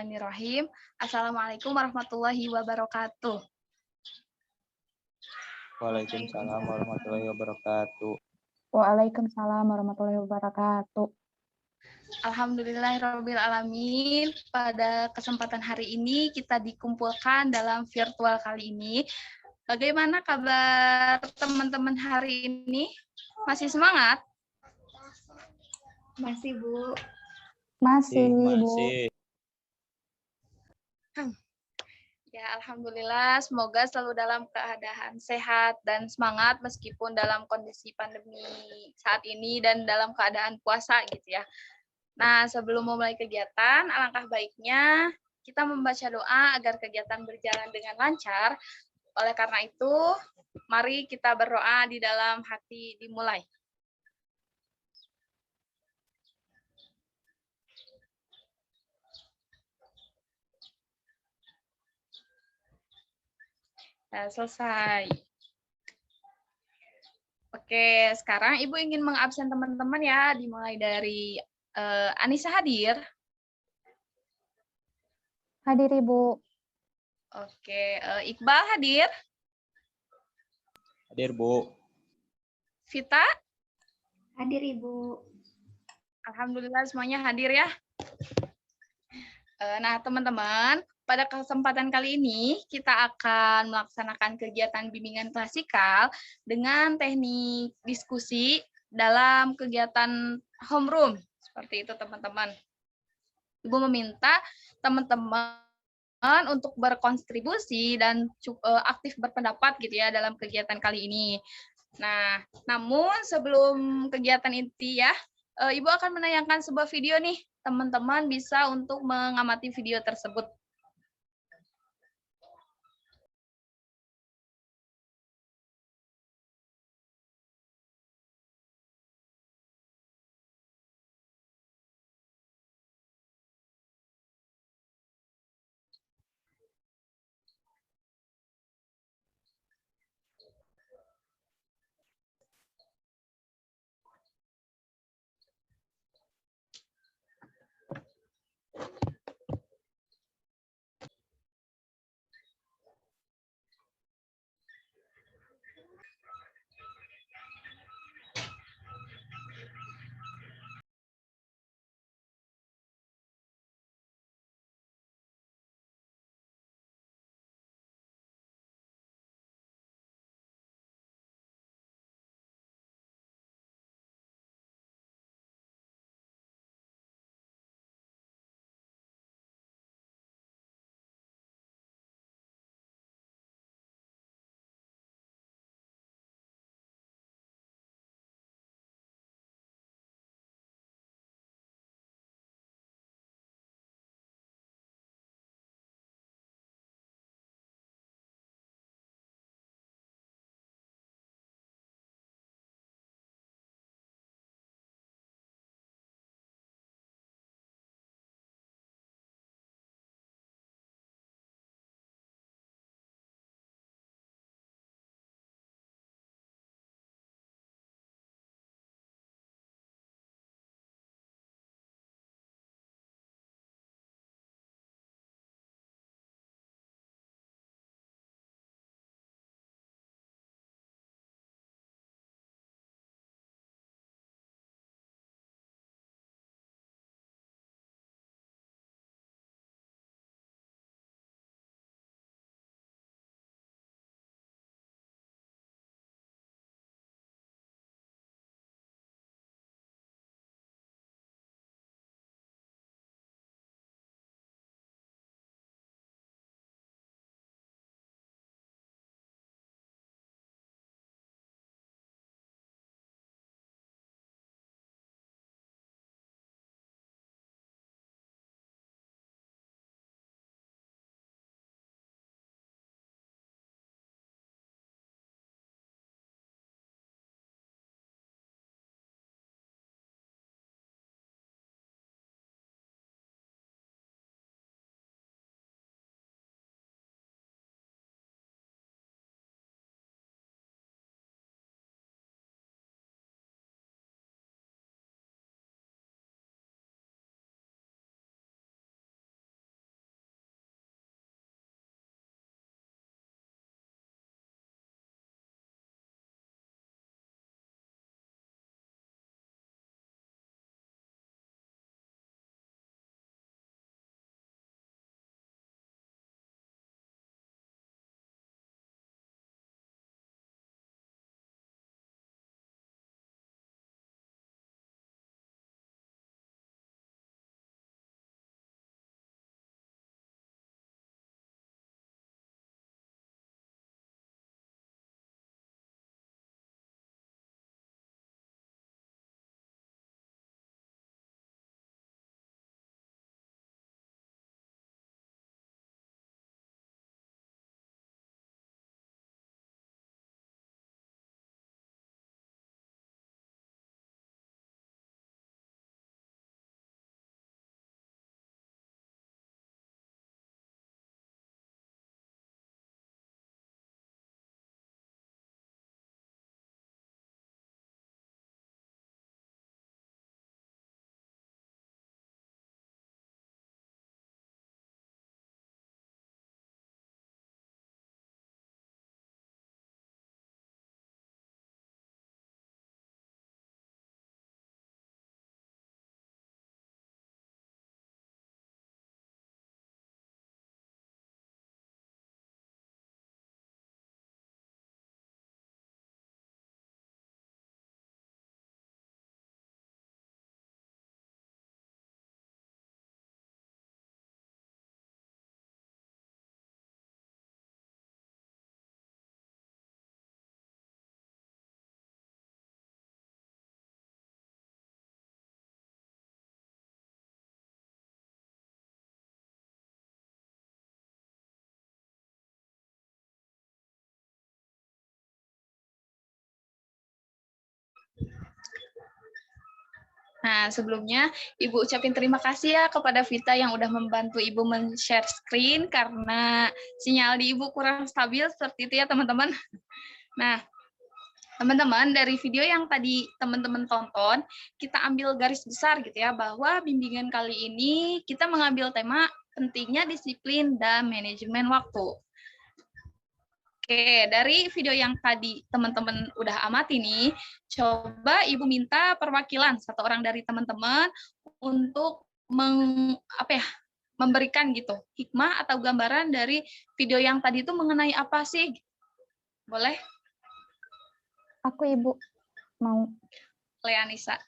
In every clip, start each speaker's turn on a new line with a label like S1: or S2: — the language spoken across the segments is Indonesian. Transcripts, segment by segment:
S1: Bismillahirrahmanirrahim. Assalamualaikum warahmatullahi wabarakatuh.
S2: Waalaikumsalam warahmatullahi wabarakatuh.
S3: Waalaikumsalam warahmatullahi wabarakatuh.
S1: Alhamdulillahirrahmanirrahim. Pada kesempatan hari ini kita dikumpulkan dalam virtual kali ini. Bagaimana kabar teman-teman hari ini? Masih semangat?
S4: Masih, Bu.
S3: Masih, Bu.
S2: Masih.
S1: Ya, alhamdulillah. Semoga selalu dalam keadaan sehat dan semangat meskipun dalam kondisi pandemi saat ini dan dalam keadaan puasa gitu ya. Nah, sebelum memulai kegiatan, alangkah baiknya kita membaca doa agar kegiatan berjalan dengan lancar. Oleh karena itu, mari kita berdoa di dalam hati dimulai. Nah, selesai. Oke, sekarang Ibu ingin mengabsen teman-teman ya, dimulai dari Anissa hadir.
S3: Hadir, Ibu.
S1: Oke, Iqbal hadir.
S2: Hadir, Bu.
S1: Vita?
S4: Hadir, Ibu.
S1: Alhamdulillah semuanya hadir ya. Nah, teman-teman, pada kesempatan kali ini kita akan melaksanakan kegiatan bimbingan klasikal dengan teknik diskusi dalam kegiatan homeroom. Seperti itu, teman-teman. Ibu meminta teman-teman untuk berkontribusi dan aktif berpendapat gitu ya dalam kegiatan kali ini. Nah, namun sebelum kegiatan inti ya, Ibu akan menayangkan sebuah video nih. Teman-teman bisa untuk mengamati video tersebut. Nah, sebelumnya Ibu ucapin terima kasih ya kepada Vita yang udah membantu Ibu men-share screen karena sinyal di Ibu kurang stabil seperti itu ya teman-teman. Nah, teman-teman dari video yang tadi teman-teman tonton, kita ambil garis besar gitu ya, bahwa bimbingan kali ini kita mengambil tema pentingnya disiplin dan manajemen waktu. Oke, dari video yang tadi teman-teman udah amati nih, coba Ibu minta perwakilan satu orang dari teman-teman untuk memberikan gitu hikmah atau gambaran dari video yang tadi itu mengenai apa sih? Boleh?
S3: Aku Ibu mau.
S1: Leanisa.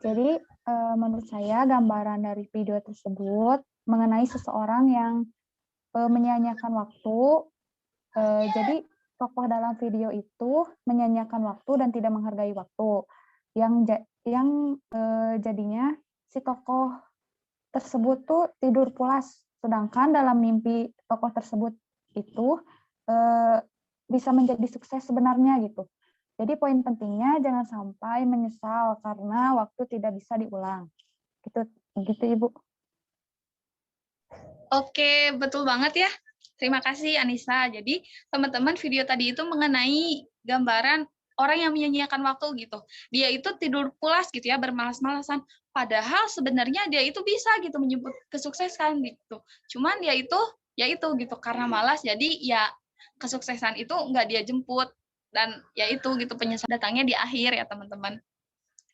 S3: Jadi menurut saya gambaran dari video tersebut mengenai seseorang yang menyia-nyiakan waktu. Jadi tokoh dalam video itu menyia-nyiakan waktu dan tidak menghargai waktu. Yang jadinya si tokoh tersebut tuh tidur pulas, sedangkan dalam mimpi tokoh tersebut itu bisa menjadi sukses sebenarnya gitu. Jadi poin pentingnya jangan sampai menyesal karena waktu tidak bisa diulang. Gitu Ibu.
S1: Oke, betul banget ya. Terima kasih Anissa. Jadi teman-teman video tadi itu mengenai gambaran orang yang menyia-nyiakan waktu gitu. Dia itu tidur pulas gitu ya, bermalas-malasan. Padahal sebenarnya dia itu bisa gitu menyebut kesuksesan gitu. Cuman dia itu ya itu gitu karena malas jadi ya kesuksesan itu nggak dia jemput dan ya itu gitu penyesalan datangnya di akhir ya teman-teman.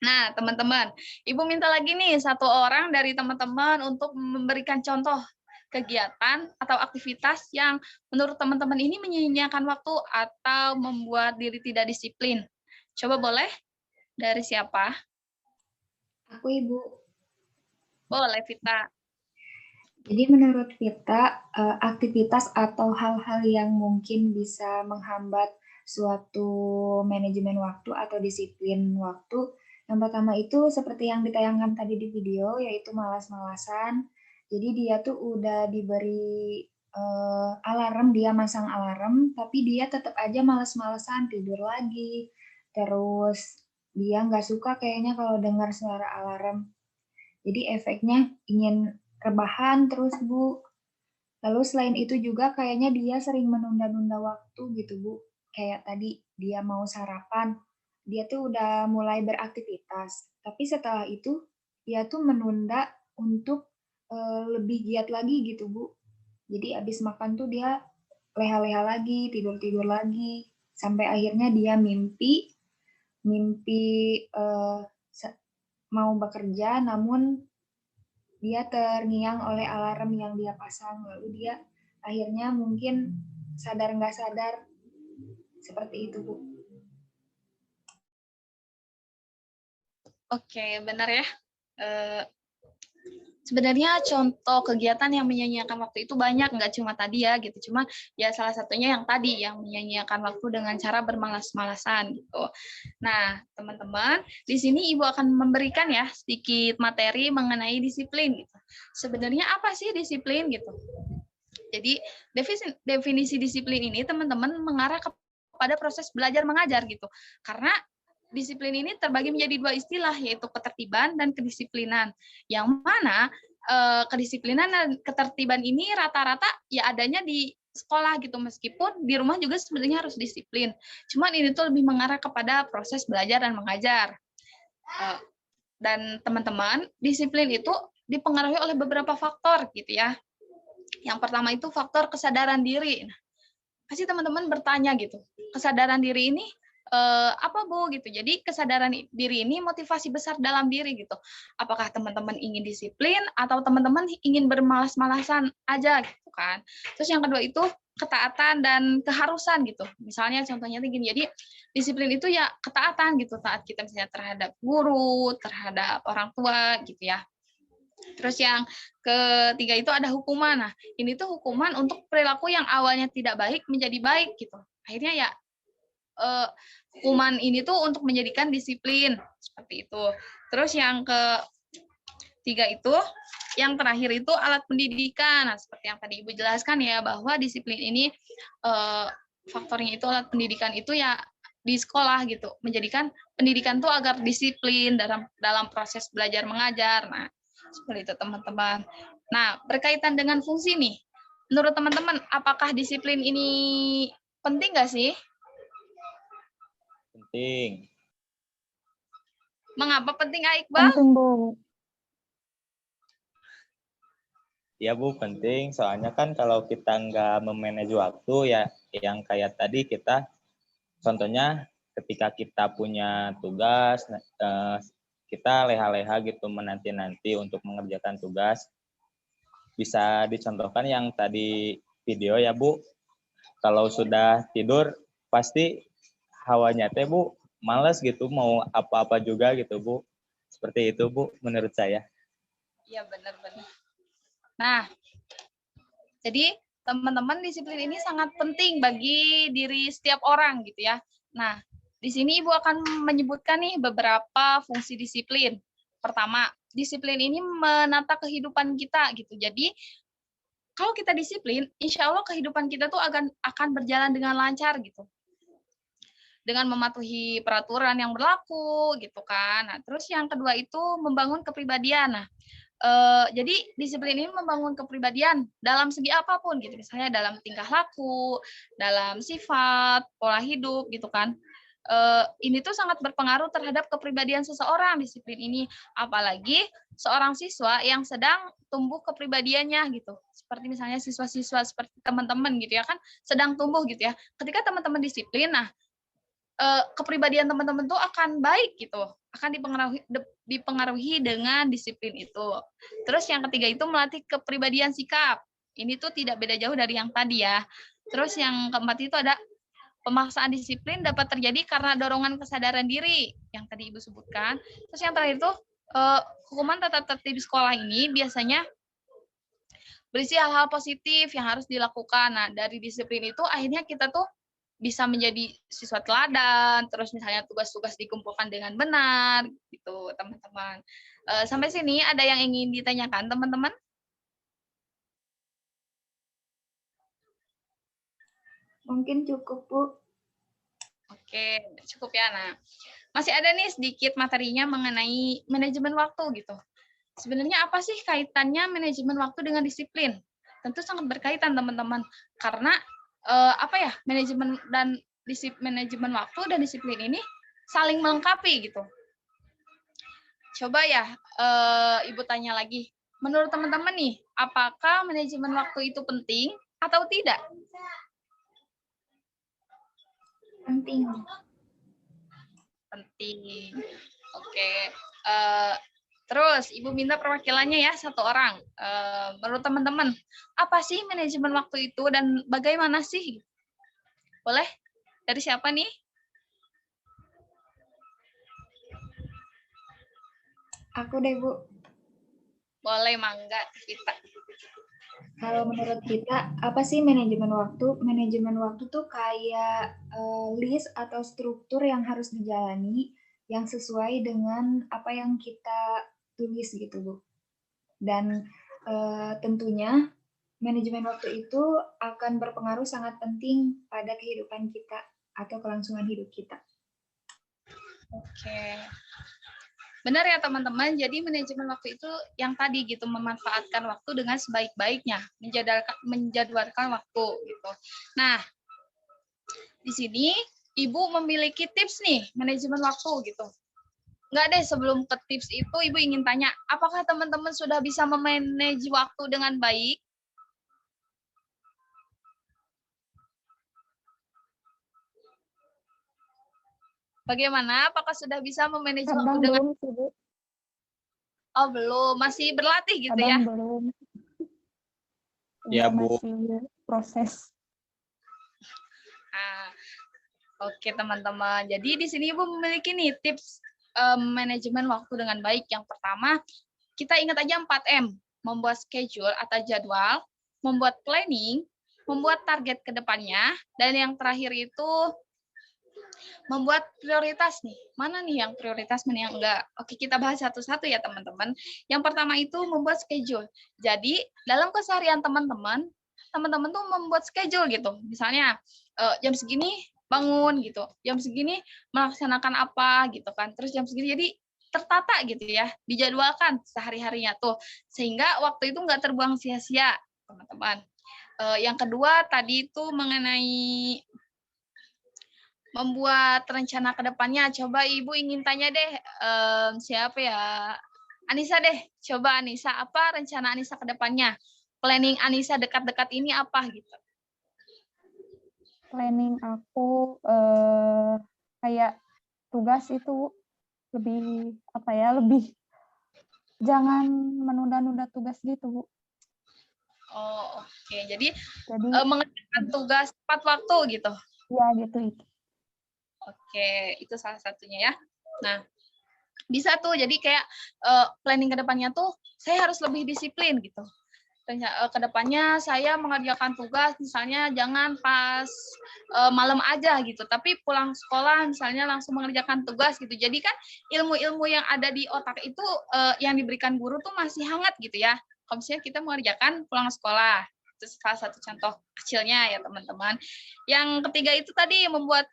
S1: Nah, teman-teman, Ibu minta lagi nih satu orang dari teman-teman untuk memberikan contoh kegiatan atau aktivitas yang menurut teman-teman ini menyia-nyiakan waktu atau membuat diri tidak disiplin. Coba boleh? Dari siapa?
S4: Aku Ibu.
S1: Boleh, Vita.
S4: Jadi menurut Vita, aktivitas atau hal-hal yang mungkin bisa menghambat suatu manajemen waktu atau disiplin waktu, yang pertama itu seperti yang ditayangkan tadi di video, yaitu malas-malasan. Jadi dia tuh udah diberi alarm, dia masang alarm, tapi dia tetap aja malas-malasan, tidur lagi. Terus dia nggak suka kayaknya kalau dengar suara alarm. Jadi efeknya ingin rebahan terus, Bu. Lalu selain itu juga kayaknya dia sering menunda-nunda waktu gitu, Bu. Kayak tadi dia mau sarapan, dia tuh udah mulai beraktivitas. Tapi setelah itu dia tuh menunda untuk lebih giat lagi gitu, Bu. Jadi abis makan tuh dia leha-leha lagi, tidur-tidur lagi, sampai akhirnya dia mimpi mau bekerja, namun dia terngiang oleh alarm yang dia pasang. Lalu dia akhirnya mungkin sadar nggak sadar seperti itu, Bu.
S1: Oke, benar ya. Sebenarnya contoh kegiatan yang menyia-nyiakan waktu itu banyak, nggak cuma tadi ya gitu. Cuma ya salah satunya yang tadi yang menyia-nyiakan waktu dengan cara bermalas-malasan gitu. Nah, teman-teman, di sini Ibu akan memberikan ya sedikit materi mengenai disiplin gitu. Sebenarnya apa sih disiplin gitu? Jadi definisi disiplin ini teman-teman mengarah kepada proses belajar mengajar gitu. Karena disiplin ini terbagi menjadi dua istilah, yaitu ketertiban dan kedisiplinan. Yang mana kedisiplinan dan ketertiban ini rata-rata ya adanya di sekolah gitu, meskipun di rumah juga sebenarnya harus disiplin. Cuman ini tuh lebih mengarah kepada proses belajar dan mengajar. Dan teman-teman, disiplin itu dipengaruhi oleh beberapa faktor gitu ya. Yang pertama itu faktor kesadaran diri. Nah, pasti teman-teman bertanya gitu, kesadaran diri ini apa Bu gitu. Jadi kesadaran diri ini motivasi besar dalam diri gitu. Apakah teman-teman ingin disiplin atau teman-teman ingin bermalas-malasan aja gitu kan. Terus yang kedua itu ketaatan dan keharusan gitu. Misalnya contohnya gini, jadi disiplin itu ya ketaatan gitu, taat kita misalnya terhadap guru, terhadap orang tua gitu ya. Terus yang ketiga itu ada hukuman. Nah, ini tuh hukuman untuk perilaku yang awalnya tidak baik menjadi baik gitu. Akhirnya ya hukuman ini tuh untuk menjadikan disiplin seperti itu. Terus yang ketiga itu, yang terakhir itu alat pendidikan. Nah, seperti yang tadi Ibu jelaskan ya, bahwa disiplin ini faktornya itu alat pendidikan itu ya di sekolah gitu, menjadikan pendidikan tuh agar disiplin dalam proses belajar mengajar. Nah, seperti itu teman-teman. Nah, berkaitan dengan fungsi nih, menurut teman-teman, apakah disiplin ini penting nggak sih?
S2: Penting.
S1: Mengapa penting, Iqbal?
S3: Penting, Bu.
S2: Ya Bu, penting. Soalnya kan kalau kita nggak memanage waktu ya, yang kayak tadi kita, contohnya ketika kita punya tugas, kita leha-leha gitu menanti-nanti untuk mengerjakan tugas. Bisa dicontohkan yang tadi video ya Bu. Kalau sudah tidur pasti hawanya teh Bu males gitu mau apa-apa juga gitu Bu. Seperti itu Bu menurut saya.
S1: Iya, benar-benar. Nah, jadi teman-teman disiplin ini sangat penting bagi diri setiap orang gitu ya. Nah, di sini Ibu akan menyebutkan nih beberapa fungsi disiplin. Pertama, disiplin ini menata kehidupan kita gitu. Jadi, kalau kita disiplin, insya Allah kehidupan kita tuh akan berjalan dengan lancar gitu. Dengan mematuhi peraturan yang berlaku gitu kan. Nah, terus yang kedua itu membangun kepribadian. Nah, jadi disiplin ini membangun kepribadian dalam segi apapun gitu, misalnya dalam tingkah laku, dalam sifat, pola hidup gitu kan. Ini tuh sangat berpengaruh terhadap kepribadian seseorang disiplin ini, apalagi seorang siswa yang sedang tumbuh kepribadiannya gitu. Seperti misalnya siswa-siswa seperti teman-teman gitu ya kan sedang tumbuh gitu ya. Ketika teman-teman disiplin, nah kepribadian teman-teman tuh akan baik gitu, akan dipengaruhi dengan disiplin itu. Terus yang ketiga itu melatih kepribadian sikap. Ini tuh tidak beda jauh dari yang tadi ya. Terus yang keempat itu ada pemaksaan disiplin dapat terjadi karena dorongan kesadaran diri yang tadi Ibu sebutkan. Terus yang terakhir itu hukuman tata tertib sekolah ini biasanya berisi hal-hal positif yang harus dilakukan. Nah, dari disiplin itu akhirnya kita tuh bisa menjadi siswa teladan, terus misalnya tugas-tugas dikumpulkan dengan benar, gitu teman-teman. Sampai sini ada yang ingin ditanyakan teman-teman?
S4: Mungkin cukup, Bu.
S1: Oke, cukup ya. Nah, masih ada nih sedikit materinya mengenai manajemen waktu gitu. Sebenarnya apa sih kaitannya manajemen waktu dengan disiplin? Tentu sangat berkaitan teman-teman, karena manajemen waktu dan disiplin ini saling melengkapi gitu. Coba ya, Ibu tanya lagi. Menurut teman-teman nih, apakah manajemen waktu itu penting atau tidak?
S4: Penting.
S1: Penting. Oke. Terus Ibu minta perwakilannya ya, satu orang. Menurut teman-teman, apa sih manajemen waktu itu dan bagaimana sih? Boleh? Dari siapa nih?
S4: Aku deh, Bu.
S1: Boleh, Mangga, kita.
S4: Kalau menurut kita, apa sih manajemen waktu? Manajemen waktu tuh kayak list atau struktur yang harus dijalani yang sesuai dengan apa yang kita tulis gitu, Bu. Dan tentunya manajemen waktu itu akan berpengaruh sangat penting pada kehidupan kita atau kelangsungan hidup kita.
S1: Oke. Benar ya teman-teman, jadi manajemen waktu itu yang tadi gitu, memanfaatkan waktu dengan sebaik-baiknya, menjadwalkan waktu gitu. Nah, di sini Ibu memiliki tips nih manajemen waktu gitu. Enggak deh, sebelum ke tips itu Ibu ingin tanya, apakah teman-teman sudah bisa memanage waktu dengan baik? Bagaimana? Apakah sudah bisa memanage waktu dengan...
S3: Belum sih, Bu.
S1: Oh, belum. Masih berlatih gitu ya?
S3: Belum.
S2: Ya, Bu.
S3: Masih proses.
S1: Oke, teman-teman. Jadi di sini Ibu memiliki nih tips manajemen waktu dengan baik. Yang pertama, kita ingat aja 4M. Membuat schedule atau jadwal, membuat planning, membuat target ke depannya, dan yang terakhir itu membuat prioritas nih. Mana nih yang prioritas, mana yang enggak? Oke, kita bahas satu-satu ya teman-teman. Yang pertama itu membuat schedule. Jadi dalam keseharian teman-teman tuh membuat schedule gitu. Misalnya jam segini bangun gitu, jam segini melaksanakan apa gitu kan, terus jam segini, jadi tertata gitu ya, dijadwalkan sehari-harinya tuh, sehingga waktu itu nggak terbuang sia-sia, teman-teman. Yang kedua tadi itu mengenai membuat rencana ke depannya. Coba Ibu ingin tanya deh, siapa ya? Anissa deh, coba Anissa, apa rencana Anissa ke depannya? Planning Anissa dekat-dekat ini apa gitu?
S3: Planning aku kayak tugas itu lebih apa ya, lebih jangan menunda-nunda tugas gitu, Bu.
S1: Oh, oke. Jadi
S3: Jadi
S1: mengerjakan tugas tepat waktu gitu.
S3: ya gitu itu.
S1: Oke, itu salah satunya ya. Nah, bisa tuh jadi kayak planning ke depannya tuh saya harus lebih disiplin gitu. Ke depannya saya mengerjakan tugas misalnya jangan pas malam aja gitu, tapi pulang sekolah misalnya langsung mengerjakan tugas gitu. Jadi kan ilmu-ilmu yang ada di otak itu yang diberikan guru tuh masih hangat gitu ya. Kalau misalnya kita mengerjakan pulang sekolah, itu salah satu contoh kecilnya ya teman-teman. Yang ketiga itu tadi membuat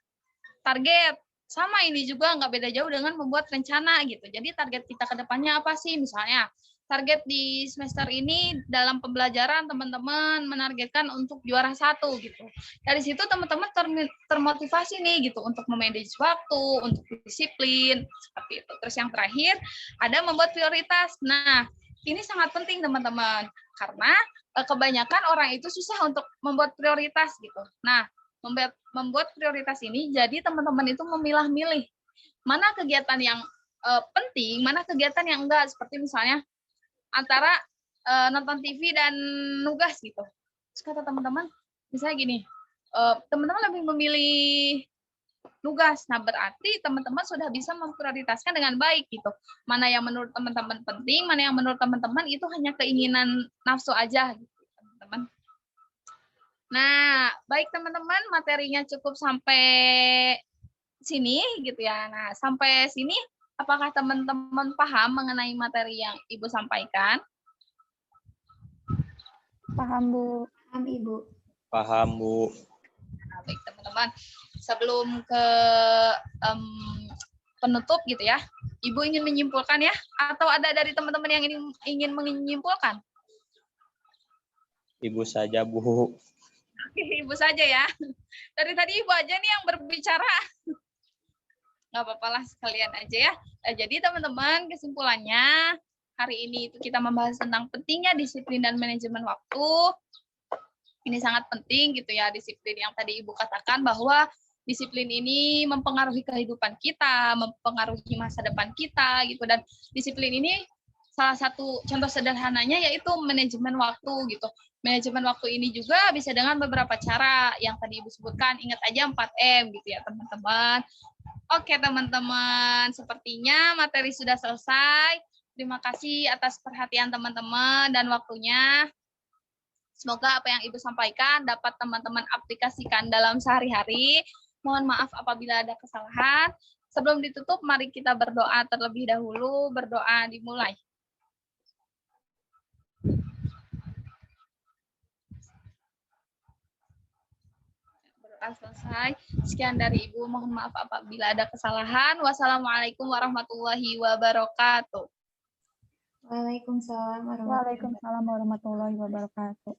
S1: target. Sama ini juga nggak beda jauh dengan membuat rencana gitu. Jadi target kita ke depannya apa sih? Misalnya target di semester ini dalam pembelajaran teman-teman menargetkan untuk juara 1 gitu. Dari situ teman-teman termotivasi nih gitu untuk memanage waktu, untuk disiplin seperti itu. Terus yang terakhir ada membuat prioritas. Nah, ini sangat penting teman-teman karena kebanyakan orang itu susah untuk membuat prioritas gitu. Nah, membuat prioritas ini jadi teman-teman itu memilah-milih mana kegiatan yang penting, mana kegiatan yang enggak, seperti misalnya antara nonton TV dan nugas gitu. Terus kata teman-teman, misalnya gini, teman-teman lebih memilih nugas. Nah, berarti teman-teman sudah bisa memprioritaskan dengan baik gitu. Mana yang menurut teman-teman penting, mana yang menurut teman-teman itu hanya keinginan nafsu aja gitu, teman-teman. Nah, baik teman-teman, materinya cukup sampai sini gitu ya. Nah, sampai sini apakah teman-teman paham mengenai materi yang Ibu sampaikan?
S3: Paham, Bu.
S4: Paham, Ibu.
S2: Paham, Bu.
S1: Nah, baik teman-teman, sebelum ke penutup gitu ya, Ibu ingin menyimpulkan ya? Atau ada dari teman-teman yang ingin menyimpulkan?
S2: Ibu saja, Bu.
S1: Oke, Ibu saja ya. Dari tadi Ibu aja nih yang berbicara. Nggak apa-apa lah, sekalian aja ya. Jadi teman-teman, kesimpulannya hari ini itu kita membahas tentang pentingnya disiplin dan manajemen waktu. Ini sangat penting gitu ya, disiplin yang tadi Ibu katakan bahwa disiplin ini mempengaruhi kehidupan kita, mempengaruhi masa depan kita gitu, dan disiplin ini salah satu contoh sederhananya yaitu manajemen waktu gitu. Manajemen waktu ini juga bisa dengan beberapa cara yang tadi Ibu sebutkan. Ingat aja 4M gitu ya teman-teman. Oke teman-teman, sepertinya materi sudah selesai. Terima kasih atas perhatian teman-teman dan waktunya. Semoga apa yang Ibu sampaikan dapat teman-teman aplikasikan dalam sehari-hari. Mohon maaf apabila ada kesalahan. Sebelum ditutup, mari kita berdoa terlebih dahulu. Berdoa dimulai. Berdoa selesai. Sekian dari Ibu. Mohon maaf apabila ada kesalahan. Wassalamualaikum warahmatullahi wabarakatuh.
S4: Waalaikumsalam
S3: Waalaikumsalam warahmatullahi wabarakatuh.